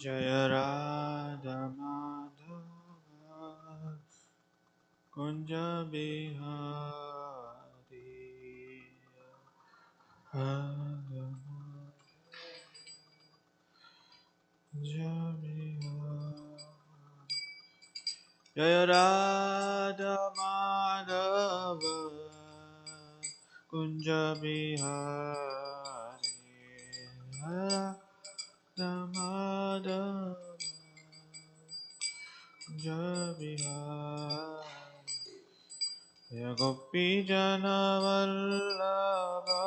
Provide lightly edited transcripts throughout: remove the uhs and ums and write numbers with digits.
Jaya Radha Madhava Kunja Bihari Radha Kunja Bihari Jaya Radha Madhava Kunja Bihari Radha Madhava Kunja Jaya Gopi Jana Vallabha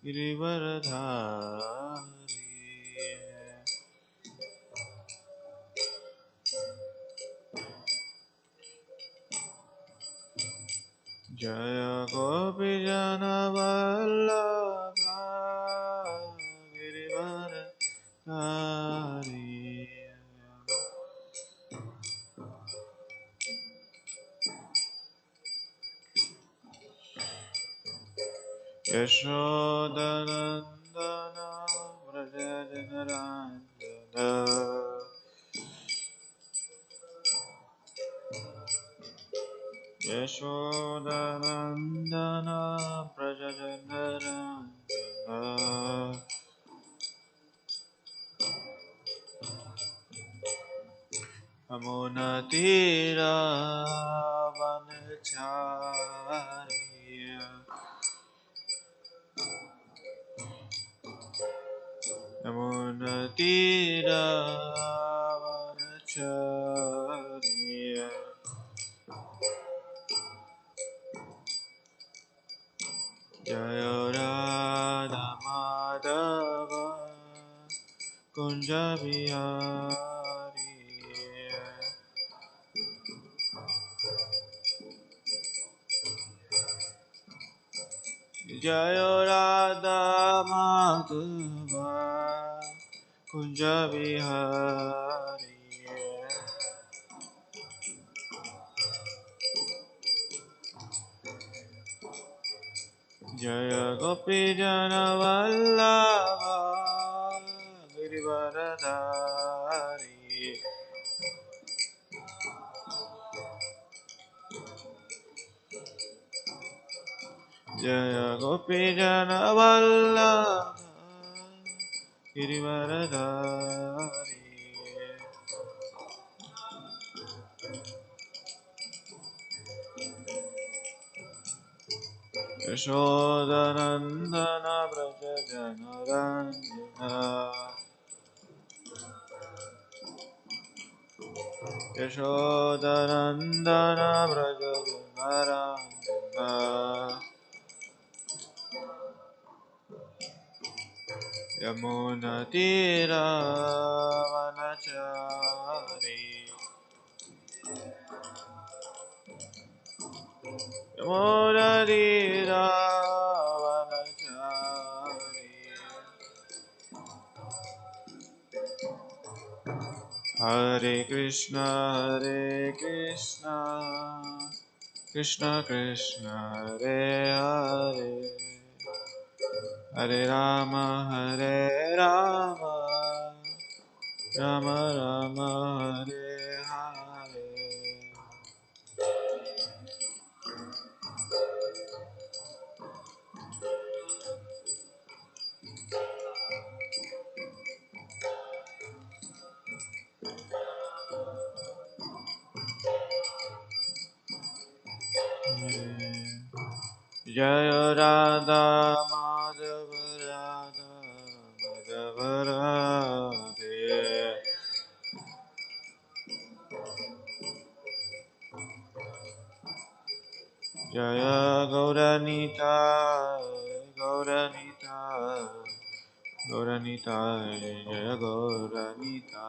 Girivaradhari Jaya Gopi Jana Vallabha Girivaradhari Yashodanandana Vrajajanarandana Yashodanandana Vrajajanarandana Amunatira Vanachariya Amunatira Vanachariya Jaya Radha Madhava Kunja Bihari Jaya Radha Madhava Kunja Bihari Jaya Gopi Jana Vallabha Girivaradhari Jaya Gopi Jana Vallabha Girivaradhari Yashodanandana Braja Janarandana Yashodanandana Braja Janarandana Yamunatira Vanachari Yamunatira Vanachari Hare Krishna Krishna Krishna Hare Hare Hare Rama Rama Rama Hare Hare Jaya Radha Madhava Radhe Jaya Gauranita Jaya Gauranita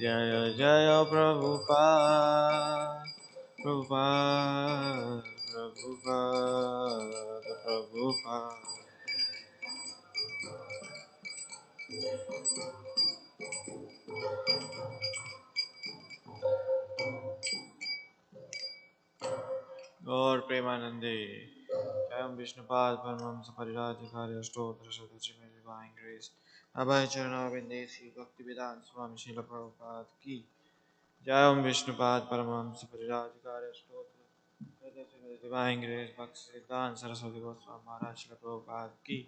Jaya Jaya Prabhupada Prabhupada Jayam Vishnupad Paramamsa Parijajikari Ashtotra Shatatrime Divine Grace Abhay Charana Vindesi Bhaktivedanta Swami Srila Prabhupada Ki Jayam Vishnupad Paramamsa Parijajikari Ashtotra Shatatrime Divine Grace Bhaktivedanta Saraswati Goswami Maharaj Srila Prabhupada Ki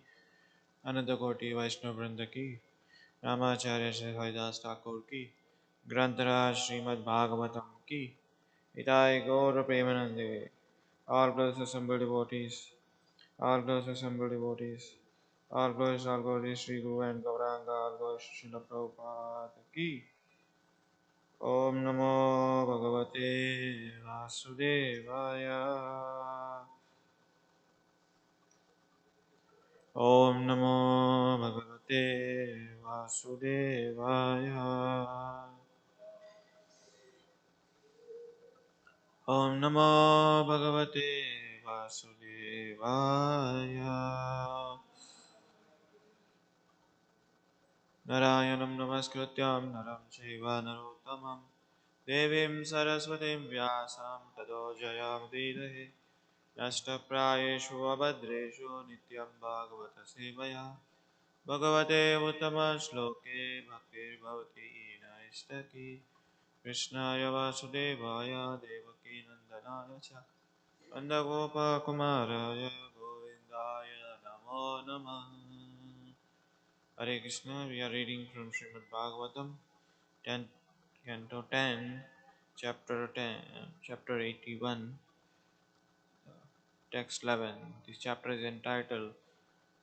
Ananda Koti Vaishnava Vrinda Ki Ramacharya Shri Haridas Thakur Ki Grantaraj Srimad Bhagavatam Ki Itai Gaura Premanande all blessed assembled devotees, all blessed assembled devotees, all glories, Sri Guru and Gauranga, all glories, Srila Prabhupada Ki. Om Namo Bhagavate Vasudevaya. Om Namo Bhagavate Vasudevaya. Om Namo Bhagavate Vasudevaya. Narayanam Namaskrityam Naram Shiva Narottamam Devim Saraswatim Vyasam Tado Jayam Vidahe Nashtaprayeshu Abhadreshu Nityam Bhagavata Sevaya Bhagavate Uttama Shloke Bhaktir Bhavati Naistaki Krishnaya Vasudevaya Devaki Nandanaya Cha Andagopa Kumaraya Govindaya Namo Namah. Hare Krishna, we are reading from Srimad Bhagavatam, 10, Canto 10, Chapter 10, Chapter 81, Text 11. This chapter is entitled,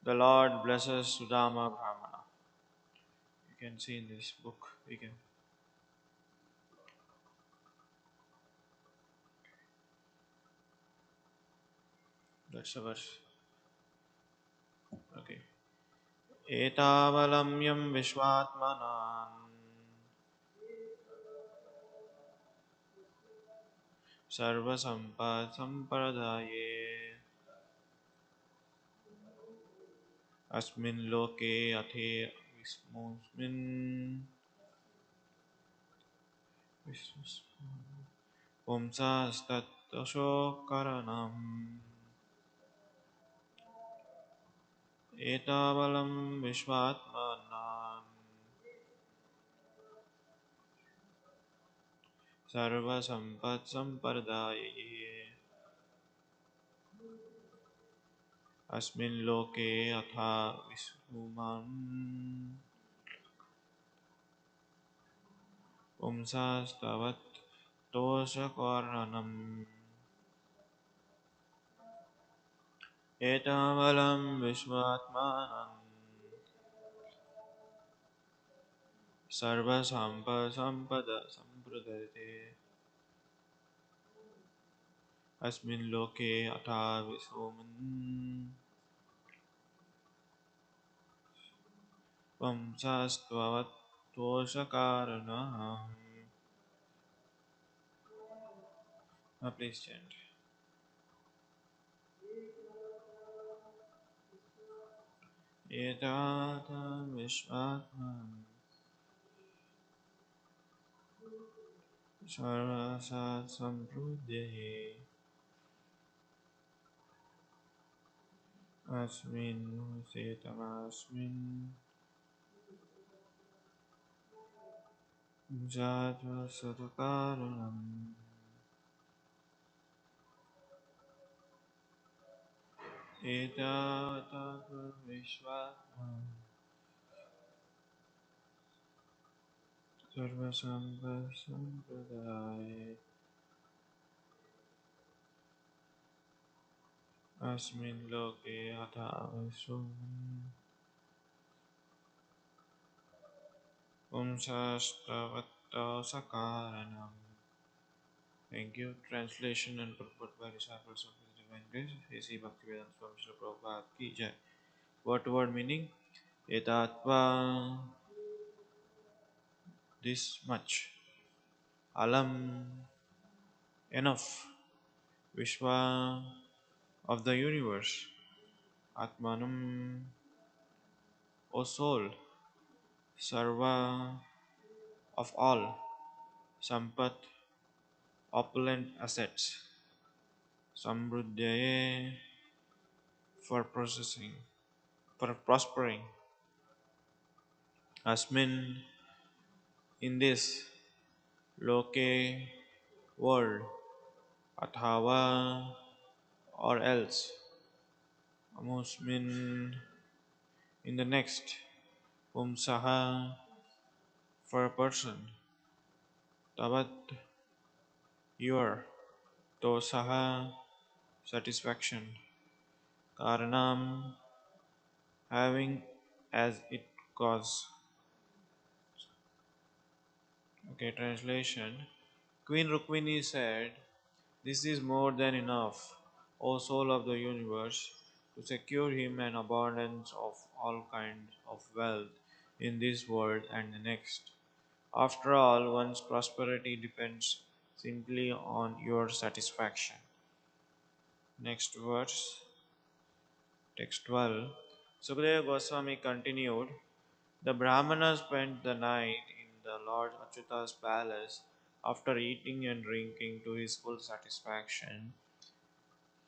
The Lord Blesses Sudama Brahmana. You can see in this book, that's the verse. Okay. Etavalamyam Vishwatmanan Sarva Sampad Samparadaye Asmin Loke Athe Vismosmin Pumsastattashokaranam Etavalam Vishwatmanan Sarva Sampat Sampardaya Asmin Loke Atha Visuman Pumsastavat Toshakaranam Etavalam Vishwatmanan Sarva Sampa Sampada Sampradate Asmin Loke Atha Visuman Vamsastvattosakaranam. Now please chant. Etata Vishwatman Sarasat Samprudyaye Asmin Setamasmin Jatva Satakaranam Etata Vishwatman Sarvasanga Sampradaya Asmin Loke Atha Vishwam Sastavattosakaranam. Thank you. Translation and purport by disciples of His Divine Grace, A.C. Bhaktivedanta Swami Srila Prabhupada Ki Jai. Word to word meaning, Etatva, this much, Alam, enough, Vishwa, of the universe, Atmanam, O soul, Sarva, of all, Sampat, opulent assets, Samruddhaye, for processing, for prospering. Asmin, in this loke world, athava, or else, amusmin, in the next, pumsaha, for a person, tavat, your, tosaha, satisfaction, karanam, having as it cause. Okay, translation. Queen Rukmini said, "This is more than enough, O soul of the universe, to secure him an abundance of all kinds of wealth in this world and the next. After all, one's prosperity depends simply on your satisfaction." Next verse, text 12. Sukadeva Goswami continued, "The Brahmana spent the night in the Lord Achyuta's palace. After eating and drinking to his full satisfaction,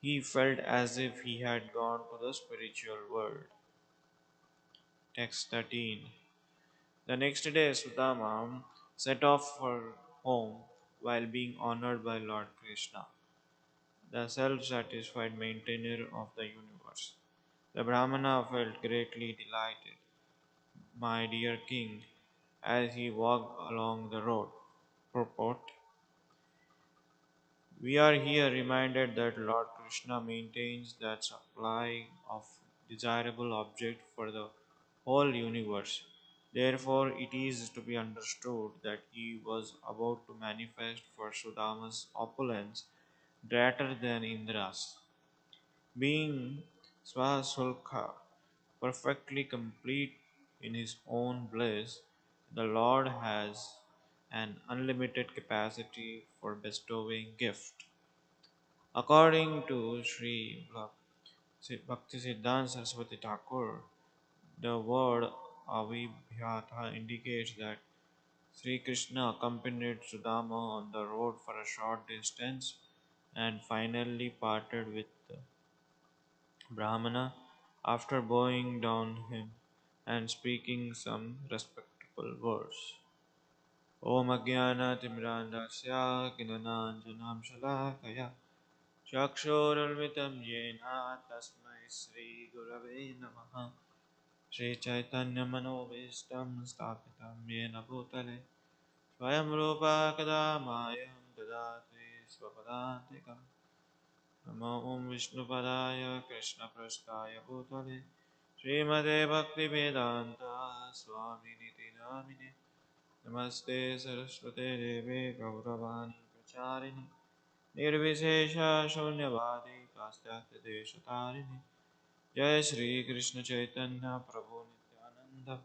he felt as if he had gone to the spiritual world." Text 13. The next day, Sudama set off for home while being honored by Lord Krishna, the self satisfied maintainer of the universe. The Brahmana felt greatly delighted, "My dear king," as he walked along the road. Purport: we are here reminded that Lord Krishna maintains that supply of desirable object for the whole universe. Therefore, it is to be understood that he was about to manifest for Sudama's opulence greater than Indra's. Being Swasulkha, perfectly complete in his own bliss, the Lord has an unlimited capacity for bestowing gift. According to Sri Bhaktisiddhanta Saraswati Thakur, the word Avibhyata indicates that Sri Krishna accompanied Sudama on the road for a short distance and finally parted with the Brahmana after bowing down him and speaking some respectful words. Om Agyana Timrandasya Ginananjanam Shalakaya Chakshurulmitam Yena Tasmai Sri Gurave Namaha Sri Chaitanya Manobishtam Stapitam Yena Bhutale Swayam Rupa Kadamayam Dadati Swapadantikam Namo Om Vishnupadaya Krishna Prasthaya Bhutale Srimate Bhaktivedanta Swami Niti Namine Namaste Saraswate Deve Gauravani Pracharini Nirvishesha Shunyavadi Pastyatya Deshatarini Jai Shri Krishna Chaitanya Prabhu Nityananda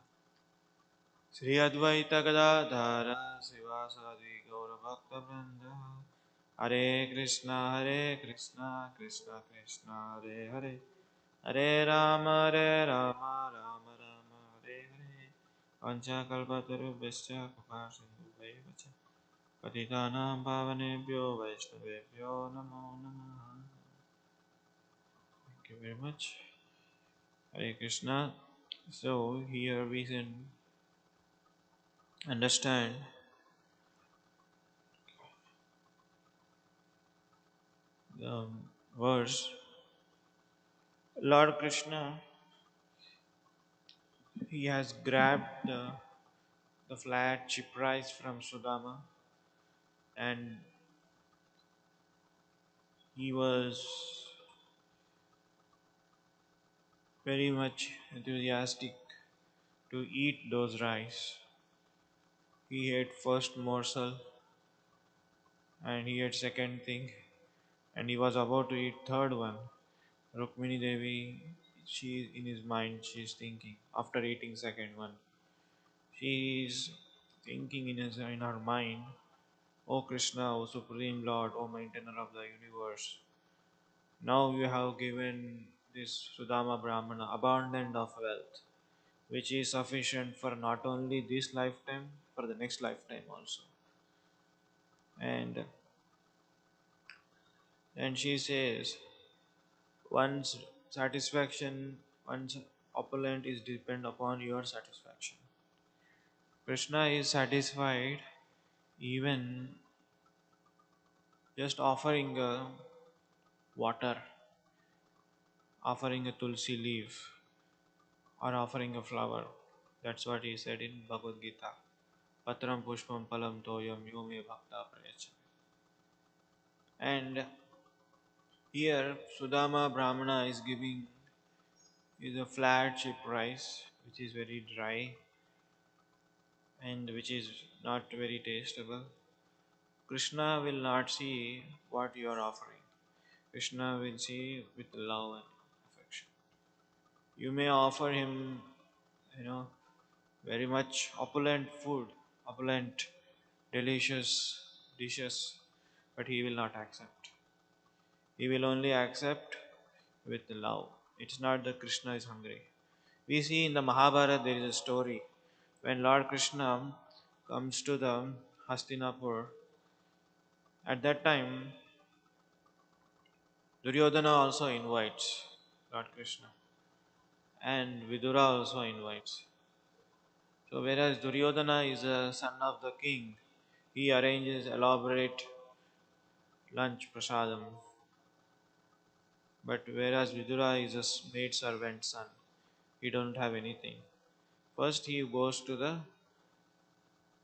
Shri Advaita Gadadhara Sivasadi Gauravakta Vrinda Hare Krishna Krishna Krishna Hare Hare Hare Rama Rama Rama Hare Hare Panchakalpatarubhascha Kripa Sindhubhaiva cha Patitanam Pavanebhyo Vaishnavebhyo Namo Namaha. Thank you very much. Hare Krishna. So here we can understand the verse. Lord Krishna, he has grabbed the flat cheap rice from Sudama, and he was very much enthusiastic to eat those rice. He ate first morsel and he ate second thing and he was about to eat third one. Rukmini Devi, she in his mind, she's thinking after eating second one. She is thinking in her mind, "O Krishna, O Supreme Lord, O Maintainer of the universe, now you have given this Sudama Brahmana abundant of wealth, which is sufficient for not only this lifetime, for the next lifetime also." And she says, "Once satisfaction once opulent is depend upon your satisfaction. Krishna is satisfied even just offering a water, offering a tulsi leaf, or offering a flower. That's what he said in Bhagavad Gita. Patram pushpam palam toyam yume bhakta prayacham. And here Sudama Brahmana is giving is a flat chip rice which is very dry and which is not very tastable. Krishna will not see what you are offering. Krishna will see with love and affection. You may offer him, you know, very much opulent food, opulent, delicious dishes, but he will not accept. He will only accept with love. It's not that Krishna is hungry. We see in the Mahabharata there is a story when Lord Krishna comes to the Hastinapur. At that time, Duryodhana also invites Lord Krishna, and Vidura also invites. So, whereas Duryodhana is a son of the king, he arranges elaborate lunch prasadam. But whereas Vidura is a maid servant son, he don't have anything. First, he goes to the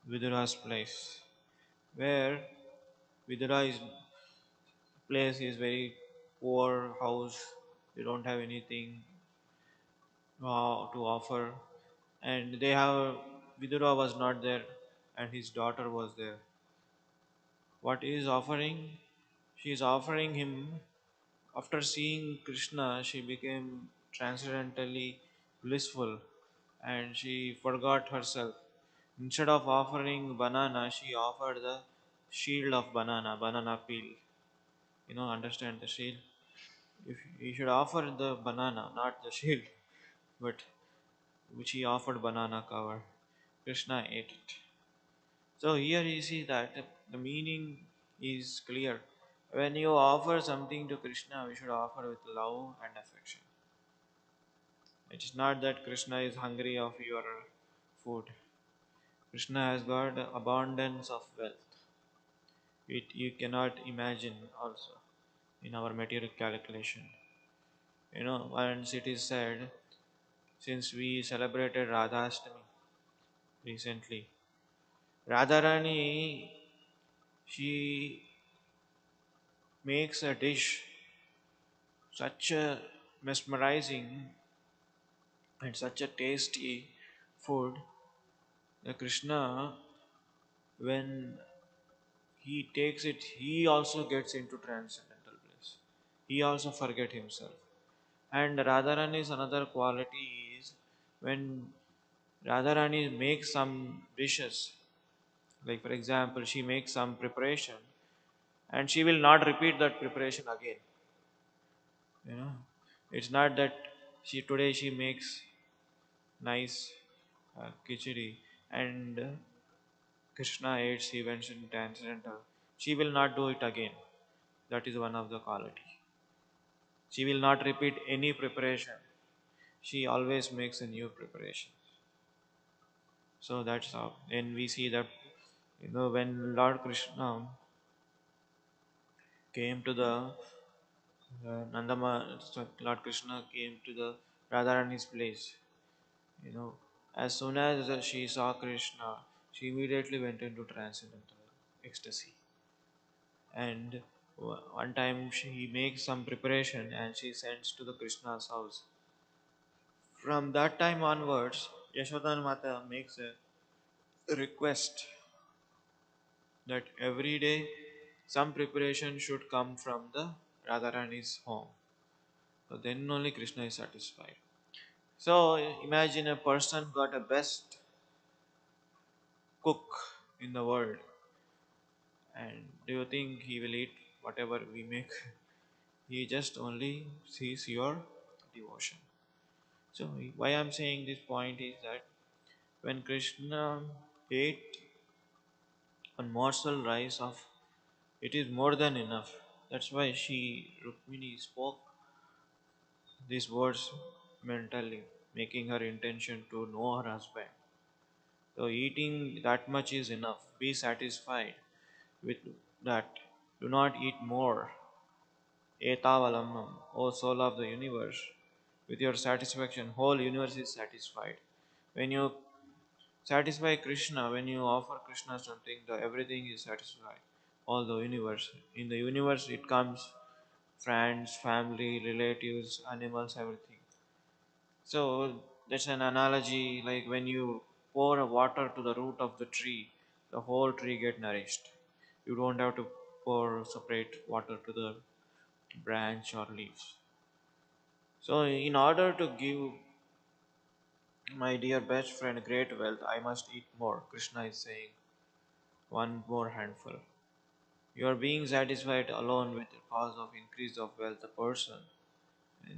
Vidura's place, where Vidura's place is very poor house. They don't have anything to offer, and they have Vidura was not there, and his daughter was there. What he is offering? She is offering him. After seeing Krishna, she became transcendentally blissful, and she forgot herself. Instead of offering banana, she offered the shield of banana peel. Understand the shield? If you should offer the banana, not the shield, but which he offered banana cover. Krishna ate it. So here you see that the meaning is clear. When you offer something to Krishna, we should offer with love and affection. It is not that Krishna is hungry of your food. Krishna has got abundance of wealth. It you cannot imagine also in our material calculation. Once it is said, since we celebrated Radhashtami recently, Radharani, she makes a dish such a mesmerizing and such a tasty food. The Krishna, when he takes it, he also gets into transcendental bliss. He also forget himself. And Radharani's another quality is when Radharani makes some dishes, like for example, she makes some preparation, and she will not repeat that preparation again. You know, it's not that she makes nice khichdi and Krishna aids, he went in transcendental. She will not do it again. That is one of the quality. She will not repeat any preparation. She always makes a new preparation. So that's how. And we see that when Lord Krishna came to the Lord Krishna came to the Radharani's place. You know, as soon as she saw Krishna, she immediately went into transcendental ecstasy. And one time she makes some preparation and she sends to the Krishna's house. From that time onwards, Yashodan Mata makes a request that every day some preparation should come from the Radharani's home. So then only Krishna is satisfied. So imagine a person got a best cook in the world, and do you think he will eat whatever we make? He just only sees your devotion. So why I'm saying this point is that when Krishna ate a morsel rice of it is more than enough. That's why Rukmini spoke these words mentally, making her intention to know her husband. So eating that much is enough. Be satisfied with that. Do not eat more. Etavalamam, O soul of the universe. With your satisfaction, whole universe is satisfied. When you satisfy Krishna, when you offer Krishna something, everything is satisfied. All the universe. In the universe, it comes friends, family, relatives, animals, everything. So that's an analogy like when you pour a water to the root of the tree, the whole tree get nourished. You don't have to pour separate water to the branch or leaves. So in order to give my dear best friend great wealth, I must eat more. Krishna is saying, one more handful. You are being satisfied alone with the cause of increase of wealth, a person,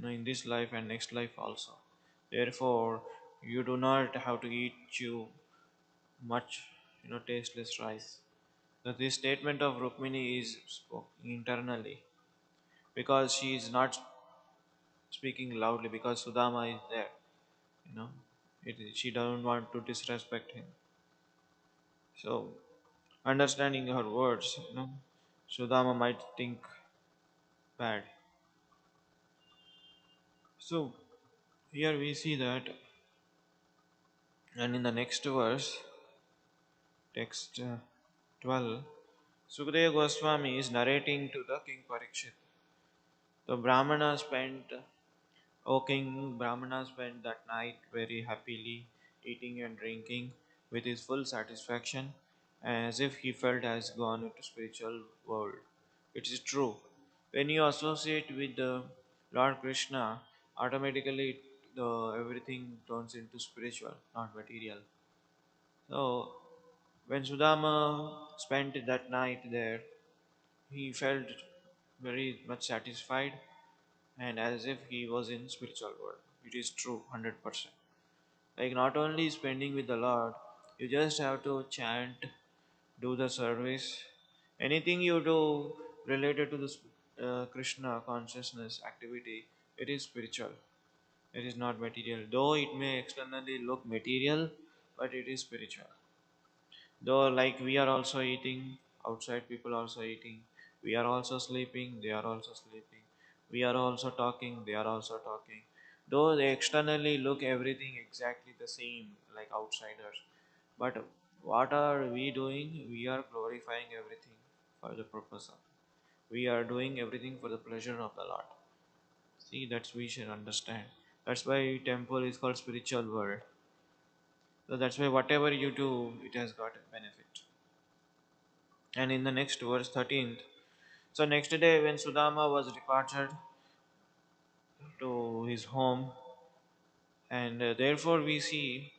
in this life and next life also. Therefore, you do not have to eat you much, tasteless rice. So this statement of Rukmini is spoken internally because she is not speaking loudly because Sudama is there. You know, she doesn't want to disrespect him. So understanding her words, Sudama might think bad. So here we see that, and in the next verse, text 12, Sukadeva Goswami is narrating to the King Parikshit. The Brahmana spent, O king, Brahmana spent that night very happily, eating and drinking with his full satisfaction, as if he felt has gone into spiritual world. It is true. When you associate with the Lord Krishna, automatically everything turns into spiritual, not material. So when Sudama spent that night there, he felt very much satisfied and as if he was in spiritual world. It is true, 100%. Like not only spending with the Lord, you just have to chant, do the service, anything you do related to this Krishna consciousness activity, it is spiritual. It is not material. Though it may externally look material, but it is spiritual. Though, like we are also eating, outside people also eating, we are also sleeping, they are also sleeping, we are also talking, they are also talking. Though they externally look everything exactly the same, like outsiders, but what are we doing? We are glorifying everything for the purpose of. We are doing everything for the pleasure of the Lord. See, that's we should understand. That's why temple is called spiritual world. So that's why whatever you do, it has got a benefit. And in the next verse 13th, so next day when Sudama was departed to his home, and therefore we see,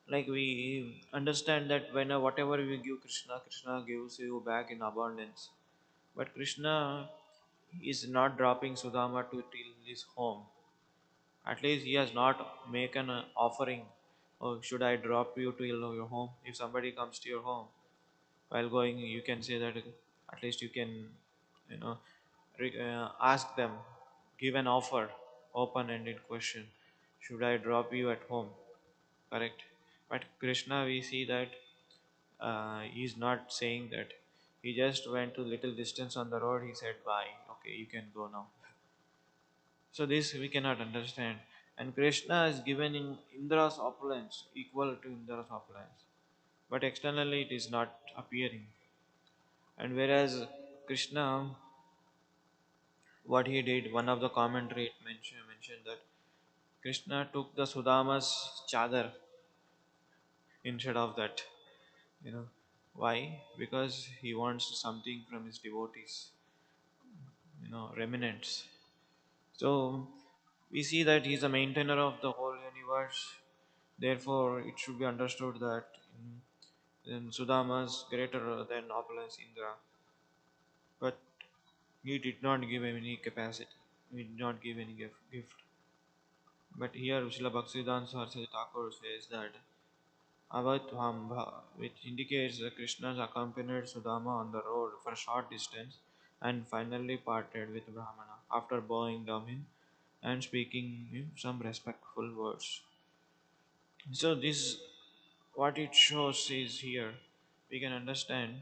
like we understand that when whatever we give Krishna, Krishna gives you back in abundance. But Krishna is not dropping Sudama to till his home. At least he has not make an offering. Oh, should I drop you to your home? If somebody comes to your home, while going you can say that at least you can you know ask them, give an offer, open-ended question, should I drop you at home, correct? But Krishna, we see that he is not saying that. He just went to little distance on the road, he said bye, okay, you can go now. So this we cannot understand. And Krishna is given in Indra's opulence, equal to Indra's opulence, but externally it is not appearing. And whereas Krishna, what he did, one of the commentary it mentioned that Krishna took the Sudama's chadar instead of that. You know why? Because he wants something from his devotees, remnants. So we see that he is the maintainer of the whole universe. Therefore, it should be understood that in Sudama's greater than opulence Indra, but he did not give him any capacity. He did not give any gift. But here Srila Bhaktisiddhanta Saraswati Thakur says that Avatvambha, which indicates that Krishna accompanied Sudama on the road for a short distance and finally parted with Brahmana after bowing down him. and speaking some respectful words. So this what it shows is here we can understand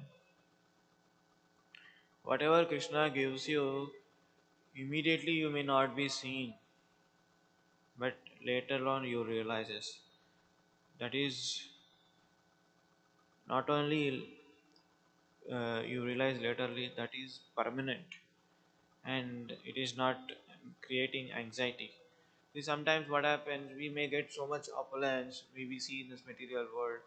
whatever Krishna gives you, immediately you may not be seen, but later on you realizes that is not only you realize laterly that is permanent and it is not creating anxiety. See, sometimes what happens, we may get so much opulence, we see in this material world,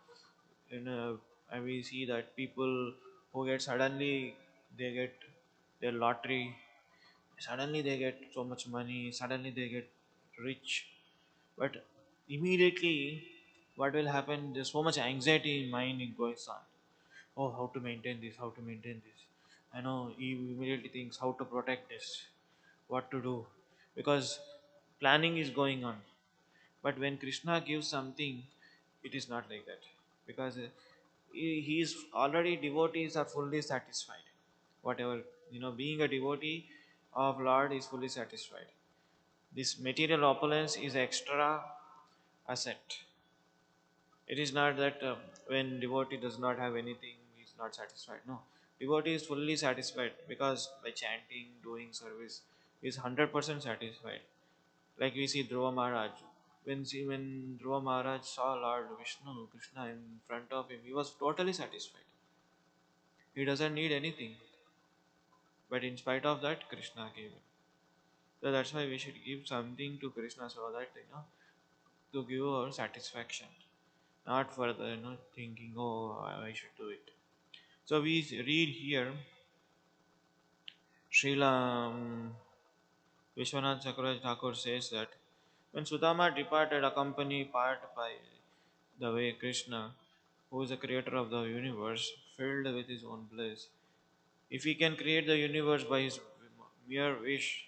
in and we see that people who get suddenly they get their lottery, suddenly they get so much money, suddenly they get rich, but immediately what will happen? There's so much anxiety in mind in goes on. Oh, how to maintain this? How to maintain this? I know he immediately thinks how to protect this, what to do, because planning is going on. But when Krishna gives something, it is not like that, because he is already devotees are fully satisfied. Whatever being a devotee of Lord is fully satisfied. This material opulence is extra asset. It is not that when devotee does not have anything, he is not satisfied. No, devotee is fully satisfied because by chanting, doing service, he is 100% satisfied. Like we see Dhruva Maharaj. When Dhruva Maharaj saw Lord Vishnu, Krishna in front of him, he was totally satisfied. He doesn't need anything. But in spite of that, Krishna gave him. So that's why we should give something to Krishna so that to give our satisfaction. Not for the thinking, oh, I should do it. So we read here Srila Vishwanath Chakravarti Thakur says that when Sudama departed, accompanied part by the way Krishna, who is the creator of the universe, filled with his own bliss. If he can create the universe by his mere wish,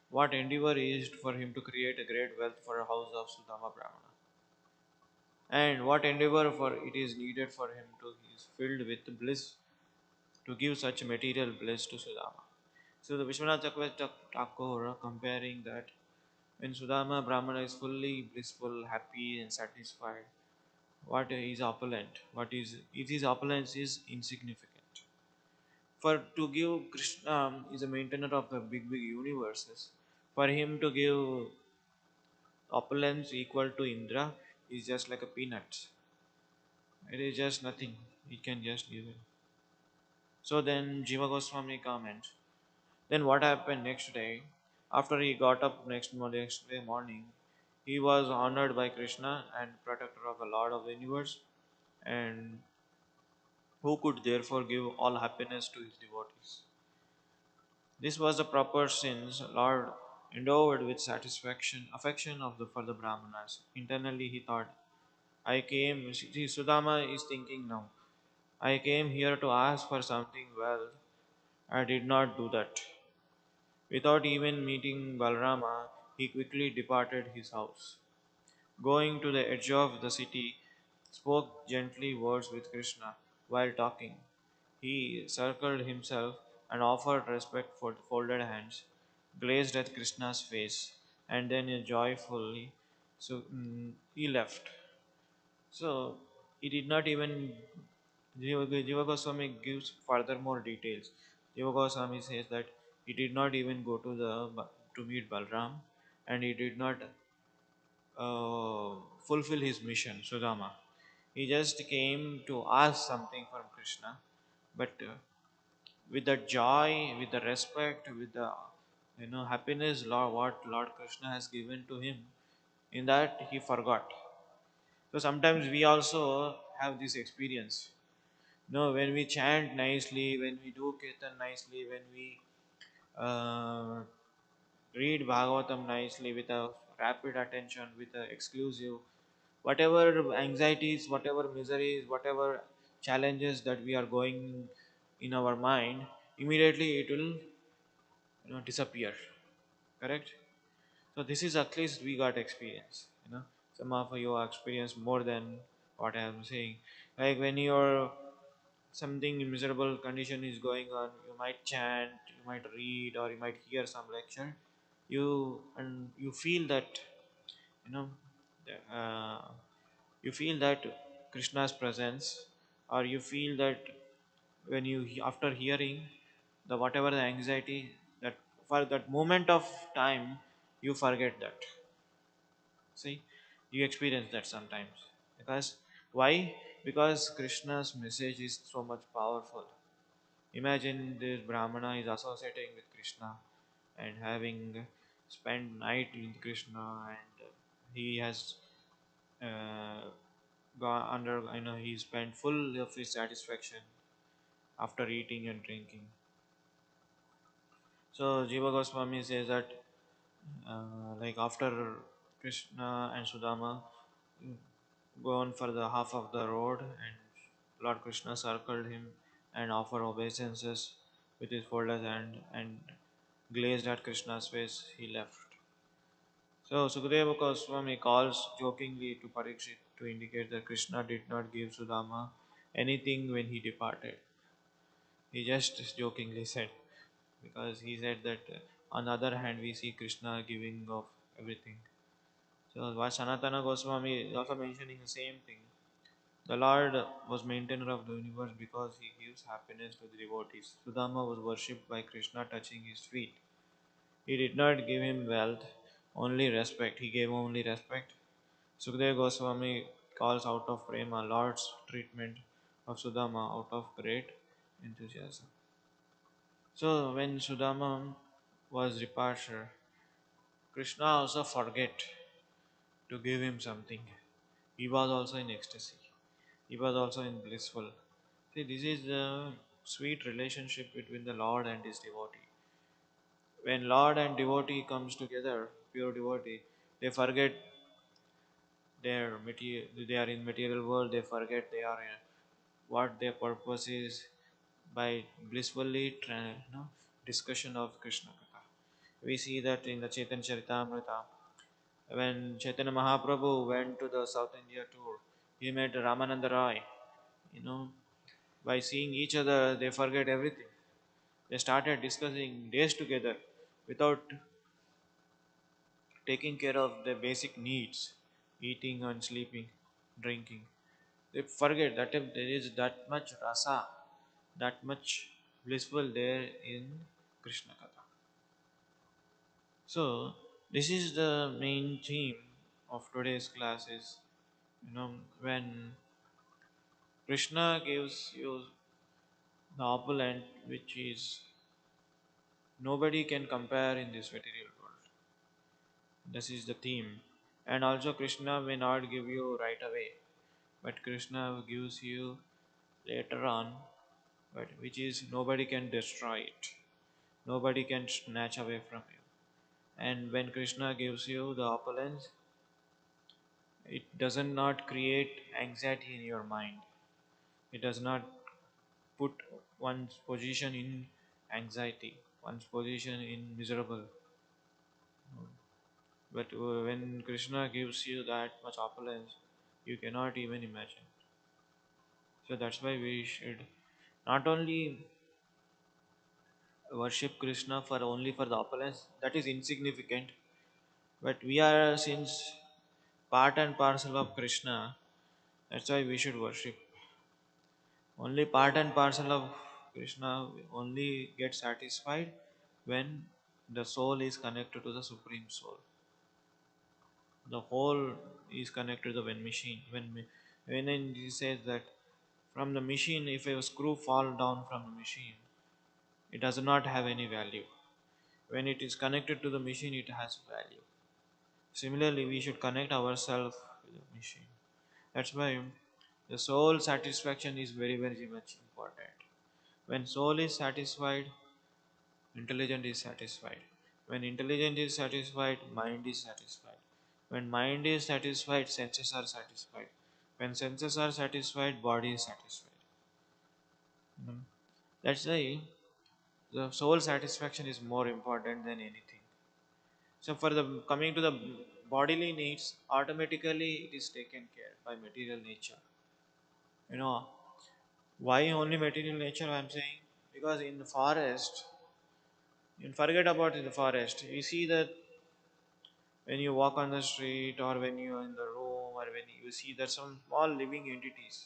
what endeavor is it for him to create a great wealth for a house of Sudama Brahmana? And what endeavor for it is needed for him to he is filled with bliss to give such material bliss to Sudama. So the Vishwanath Chakravarti Thakur comparing that when Sudama Brahmana is fully blissful, happy and satisfied, what is opulent? What is it is opulence is insignificant. For to give Krishna is a maintainer of the big universes. For him to give opulence equal to Indra is just like a peanut. It is just nothing. He can just give it. So then Jiva Goswami comments. Then what happened next day? After he got up next day morning, he was honored by Krishna and protector of the Lord of the universe, and who could therefore give all happiness to his devotees. This was the proper since Lord endowed with satisfaction, affection of the for the Brahmanas. Internally he thought, I came see Sudama is thinking now. I came here to ask for something well. I did not do that. Without even meeting Balrama, he quickly departed his house. Going to the edge of the city, spoke gently words with Krishna while talking. He circled himself and offered respect for folded hands, gazed at Krishna's face, and then joyfully he left. So he did not even Jiva Goswami gives further more details. Jiva Goswami says that he did not even go to meet Balram, and he did not fulfill his mission, Sudama. He just came to ask something from Krishna, but with the joy, with the respect, with the happiness, what Lord Krishna has given to him, in that he forgot. So sometimes we also have this experience. When we chant nicely, when we do kirtan nicely, when we uh, read Bhagavatam nicely with a rapid attention, with a exclusive, whatever anxieties, whatever miseries, whatever challenges that we are going in our mind, immediately it will disappear. Correct? So this is at least we got experience. Some of you experience more than what I am saying. Like when your something miserable condition is going on, you might chant, you might read, or you might hear some lecture. You feel that, you know, uh, you feel that Krishna's presence, or you feel that when after hearing the whatever the anxiety, that for that moment of time you forget that. See, you experience that sometimes. Because why? Because Krishna's message is so much powerful. Imagine this Brahmana is associating with Krishna and having spent night with Krishna, and he has gone under, he spent full of his satisfaction after eating and drinking. So Jiva Goswami says that, like after Krishna and Sudama gone for the half of the road, and Lord Krishna circled him and offered obeisances with his folded hand, and glazed at Krishna's face, he left. So Sukadeva Goswami calls jokingly to Parikshit to indicate that Krishna did not give Sudama anything when he departed. He just jokingly said, because he said that, on the other hand we see Krishna giving of everything. So what Sanatana Goswami is also mentioning the same thing. The Lord was maintainer of the universe because he gives happiness to the devotees. Sudama was worshipped by Krishna touching his feet. He did not give him wealth, only respect. He gave only respect. Sukadeva Goswami calls out of prema Lord's treatment of Sudama out of great enthusiasm. So when Sudama was departure, Krishna also forget to give him something. He was also in ecstasy. He was also in blissful. See, this is the sweet relationship between the Lord and his devotee. When Lord and devotee comes together, pure devotee, they forget they are in material world, they forget they are in what their purpose is by blissfully discussion of Krishna Katha. We see that in the Chaitanya Charitamrita, when Chaitanya Mahaprabhu went to the South India tour, he met Ramananda Roy. You know, by seeing each other, they forget everything. They started discussing days together without taking care of their basic needs, eating and sleeping, drinking. They forget that if there is that much rasa, that much blissful there in Krishna Katha. So, this is the main theme of today's class is, when Krishna gives you the opulent, which is nobody can compare in this material world. This is the theme. And also Krishna may not give you right away, but Krishna gives you later on, but which is nobody can destroy it. Nobody can snatch away from you. And when Krishna gives you the opulence, it does not create anxiety in your mind. It does not put one's position in anxiety, one's position in miserable. But when Krishna gives you that much opulence, you cannot even imagine. So that's why we should not only worship Krishna for only for the opulence, that is insignificant. But we are, since part and parcel of Krishna, that's why we should worship. Only part and parcel of Krishna only get satisfied when the soul is connected to the Supreme Soul. The whole is connected to the when machine. When he says that from the machine, if a screw fall down from the machine, it does not have any value. When it is connected to the machine, it has value. Similarly, we should connect ourselves with the machine. That's why the soul satisfaction is very, very much important. When soul is satisfied, intelligence is satisfied. When intelligence is satisfied, mind is satisfied. When mind is satisfied, senses are satisfied. When senses are satisfied, body is satisfied. Mm. That's why the soul satisfaction is more important than anything. So for the coming to the bodily needs, automatically it is taken care by material nature. You know why only material nature? I am saying because in the forest You forget about the forest. You see that when you walk on the street or when you're in the room or when you see that some small living entities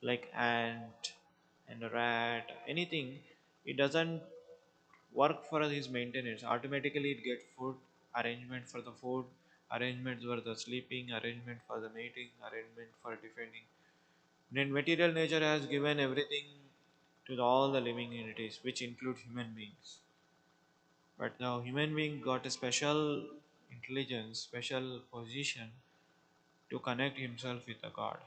like ant and a rat, anything, it doesn't work for his maintenance. Automatically it get food, arrangement for the food, arrangement for the sleeping, arrangement for the mating, arrangement for defending. Then material nature has given everything to all the living entities, which include human beings. But now human being got a special intelligence, special position to connect himself with the God.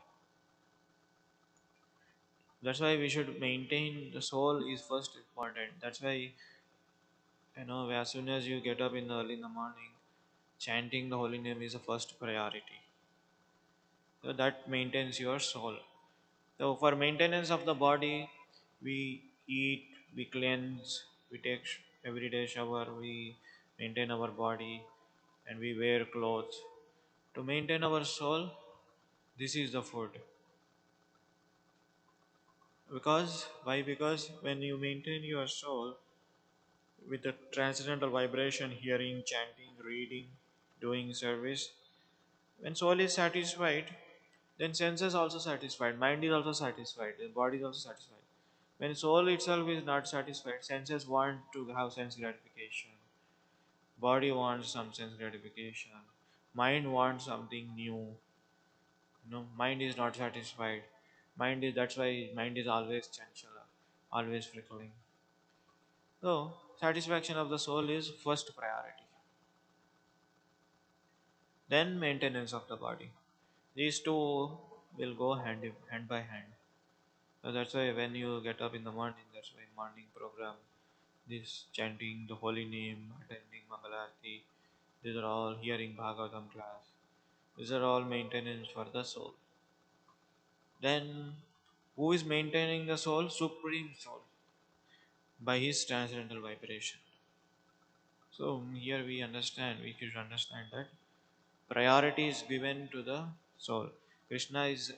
That's why we should maintain the soul is first important. That's why as soon as you get up in the early in the morning, chanting the holy name is the first priority. So that maintains your soul. So for maintenance of the body, we eat, we cleanse, we take everyday shower, we maintain our body, and we wear clothes. To maintain our soul, this is the food. Because why? Because when you maintain your soul with the transcendental vibration, hearing, chanting, reading, doing service, when soul is satisfied, then senses also satisfied, mind is also satisfied, the body is also satisfied. When soul itself is not satisfied, senses want to have sense gratification, body wants some sense gratification, mind wants something new. Mind is not satisfied. That's why mind is always chanchala, always flickering. So satisfaction of the soul is first priority. Then maintenance of the body. These two will go hand by hand. So that's why when you get up in the morning, that's why morning program, this chanting the holy name, attending Mangalarti, these are all hearing Bhagavatam class. These are all maintenance for the soul. Then who is maintaining the soul? Supreme Soul by his transcendental vibration. So here we should understand that priority is given to the soul. Krishna is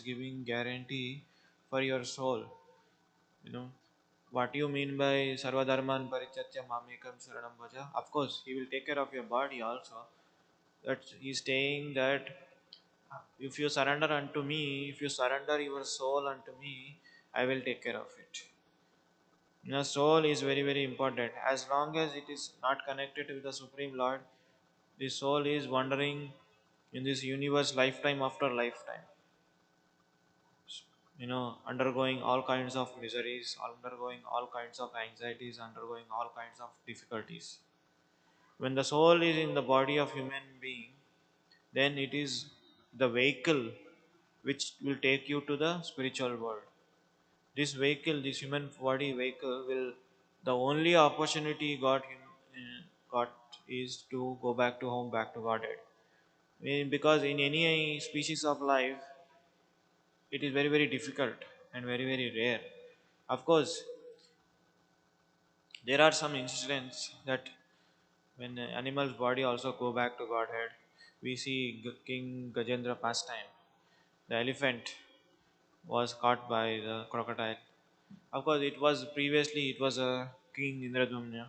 giving guarantee for your soul. You know what you mean by sarvadharman parityatya mamekam saranam vaja? Of course, he will take care of your body also. That he's saying that if you surrender unto me, if you surrender your soul unto me, I will take care of it. Soul is very, very important. As long as it is not connected with the Supreme Lord, the soul is wandering in this universe lifetime after lifetime. Undergoing all kinds of miseries, undergoing all kinds of anxieties, undergoing all kinds of difficulties. When the soul is in the body of human being, then it is the vehicle which will take you to the spiritual world. This vehicle, this human body vehicle, will the only opportunity got is to go back to home, back to Godhead. Because in any species of life, it is very, very difficult and very, very rare. Of course, there are some incidents that when animal's body also go back to Godhead, we see King Gajendra pastime. The elephant was caught by the crocodile. Of course, it was a King Indradumna,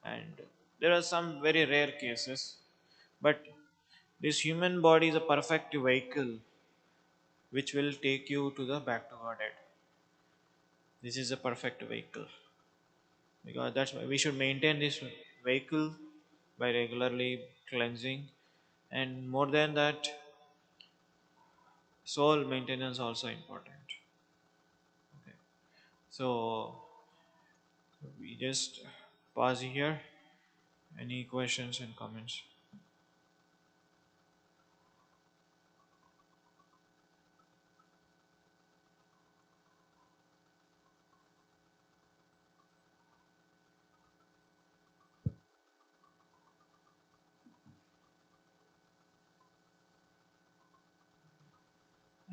and there are some very rare cases, but this human body is a perfect vehicle which will take you to the back to Godhead. This is a perfect vehicle because that's why we should maintain this vehicle by regularly cleansing, and more than that, soul maintenance also important. Okay. So we just pause here. Any questions and comments?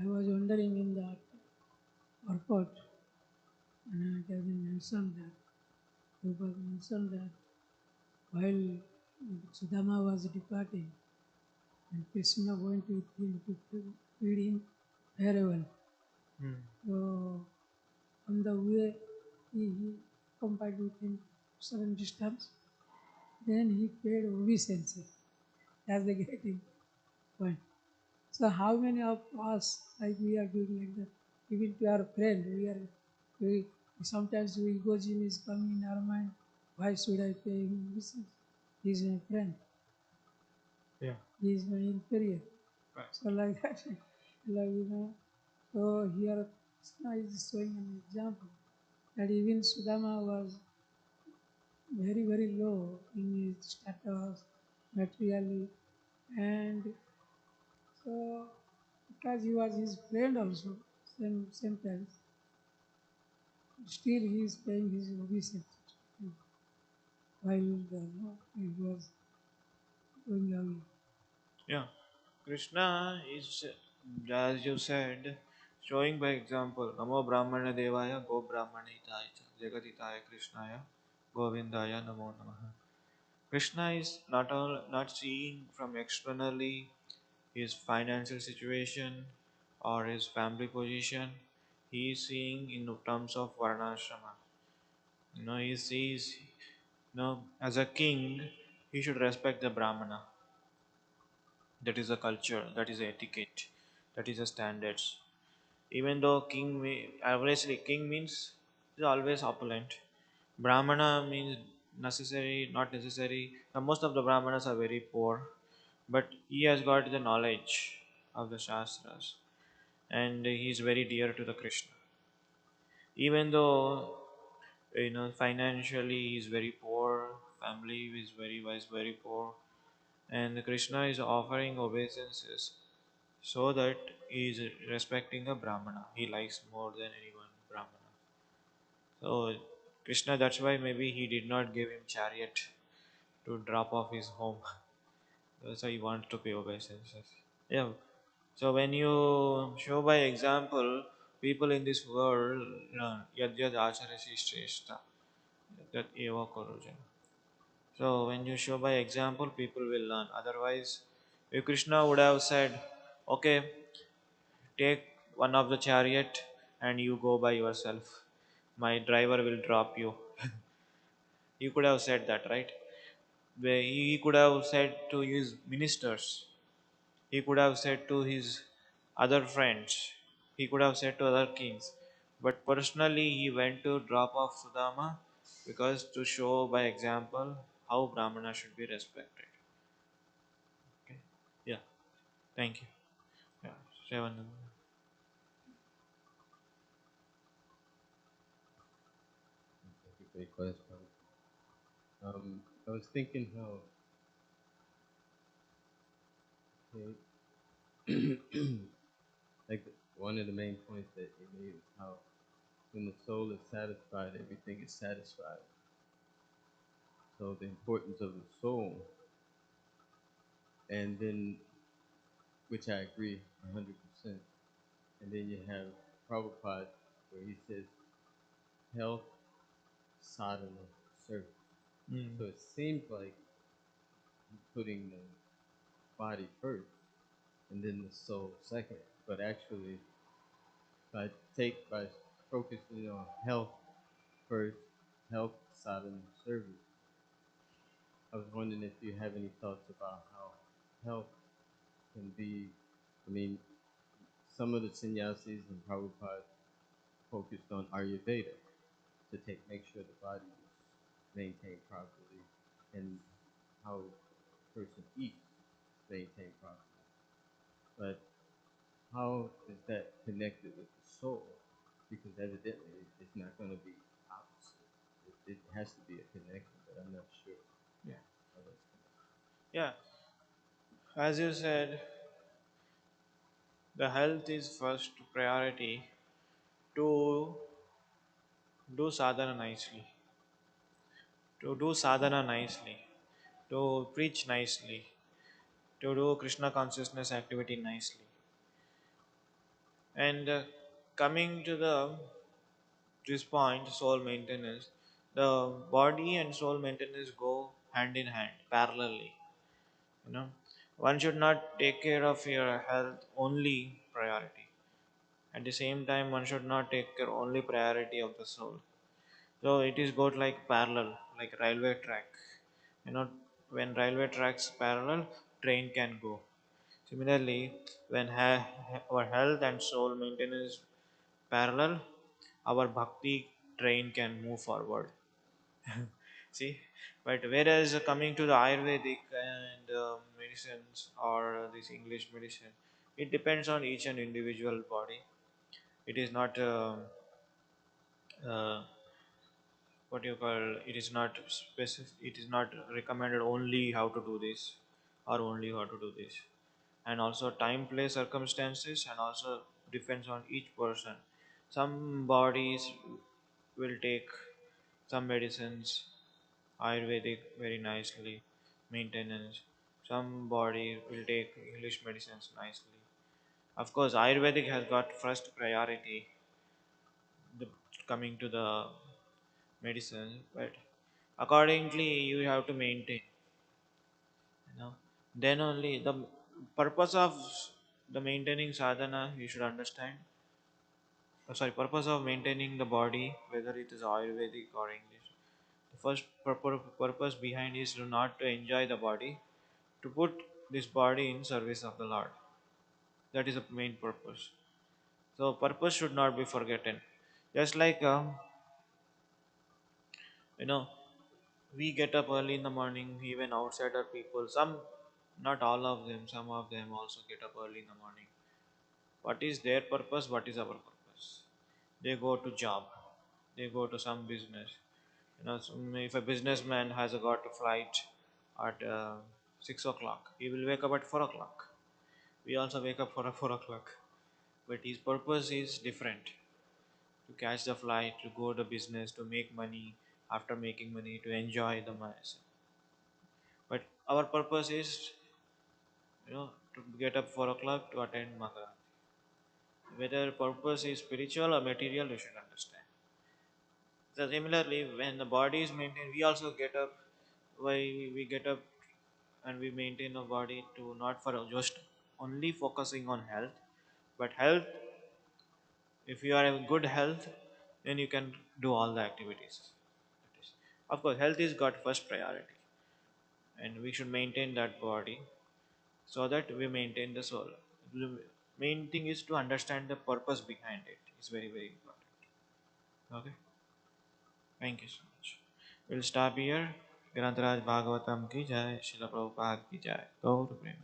I was wondering in the purport, and it has been mentioned that Prabhupada mentioned that while Sudama was departing and Krishna went with him to feed him farewell. Hmm. So on the way he accompanied with him certain distance. Then he paid obeisance as the getting point. So how many of us like we are doing like that? Even to our friend, we sometimes we egoism is coming in our mind. Why should I pay him obeisance? He's my friend. Yeah. He is my inferior. Right. So like that, like. So here Krishna is showing an example that even Sudama was very low in his status materially, and so because he was his friend also, same time, still he is paying his obeisance while he was going away. Yeah. Krishna is, as you said, showing by example. Namo Brahmana Devaya Go Brahmanitaya Jagatitaya Krishnaya Govindaya Namo Namaha. Krishna is not seeing from externally his financial situation or his family position. He is seeing in terms of varnashrama. He sees, as a king, he should respect the Brahmana. That is a culture, that is a etiquette, that is a standards. Even though averagely king means is always opulent. Brahmana means necessary, not necessary. Now, most of the Brahmanas are very poor, but he has got the knowledge of the Shastras and he is very dear to the Krishna. Even though financially he is very poor, family is very poor, and Krishna is offering obeisances so that he is respecting a Brahmana. He likes more than anyone Brahmana. So Krishna, that's why maybe he did not give him chariot to drop off his home. That's why he wants to pay obeisances. Yeah. So when you show by example, people in this world learn. Yad yad acharasi shrestha. That eva korujana. So when you show by example, people will learn. Otherwise, if Krishna would have said, okay, take one of the chariot and you go by yourself. My driver will drop you. He could have said that, right? He could have said to his ministers, he could have said to his other friends, he could have said to other kings. But personally, he went to drop off Sudama because to show by example how Brahmana should be respected. Okay. Yeah. Thank you. Yeah. Seven. Thank you for your question. I was thinking how like one of the main points that you made was how when the soul is satisfied, everything is satisfied. So the importance of the soul, and then which I agree 100%. And then you have Prabhupada where he says health, sadhana, service. Mm. So it seems like he's putting the body first and then the soul second. But actually, by focusing on health first, health, sadhana, service. I was wondering if you have any thoughts about how health can be. I mean, some of the sannyasis and Prabhupada focused on Ayurveda to make sure the body is maintained properly and how a person eats maintained properly. But how is that connected with the soul? Because evidently it's not going to be opposite. It has to be a connection, but I'm not sure Yeah. how that's connected. Yeah. As you said, the health is first priority to do sadhana nicely, to preach nicely, to do Krishna consciousness activity nicely. And coming to this point, soul maintenance, the body and soul maintenance go hand in hand, parallelly. You know, one should not take care of your health only priority. At the same time, one should not take care only priority of the soul. So it is got like parallel. like railway track. You know, when railway tracks parallel, train can go. Similarly, when our health and soul maintenance parallel, our bhakti train can move forward. See, but whereas coming to the Ayurvedic and medicines or this English medicine, it depends on each and individual body. It is not uh, what you call. It is not specific. It is not recommended only how to do this or only how to do this, and also time, place, circumstances, and also depends on each person. Some bodies will take some medicines Ayurvedic very nicely, maintenance. Some body will take English medicines nicely. Of course, Ayurvedic has got first priority the, coming to the medicine, but accordingly you have to maintain. You know, then only the purpose of the maintaining sadhana you should understand. Sorry, purpose of maintaining the body, whether it is Ayurvedic or English. The first purpose behind is to not to enjoy the body, to put this body in service of the Lord. That is the main purpose. So purpose should not be forgotten. Just like you know, we get up early in the morning. Even outsider people, some, not all of them, some of them also get up early in the morning. What is their purpose? What is our purpose? They go to job. They go to some business. You know, so if a businessman has got a flight at 6 o'clock, he will wake up at 4 o'clock. We also wake up for a 4 o'clock, but his purpose is different: to catch the flight, to go to business, to make money. After making money, to enjoy the money. But our purpose is, to get up 4 o'clock to attend Manga. Whether purpose is spiritual or material, you should understand. So similarly, when the body is maintained, we also get up. Why we get up and we maintain our body to not for just only focusing on health, but health. If you are in good health, then you can do all the activities. Of course, health is got first priority, and we should maintain that body so that we maintain the soul. The main thing is to understand the purpose behind it. It's very very important. Okay, thank you so much. We'll stop here. Grantaraj Bhagavatam ki jai, Srila Prabhupada ki jai. Go to Prema.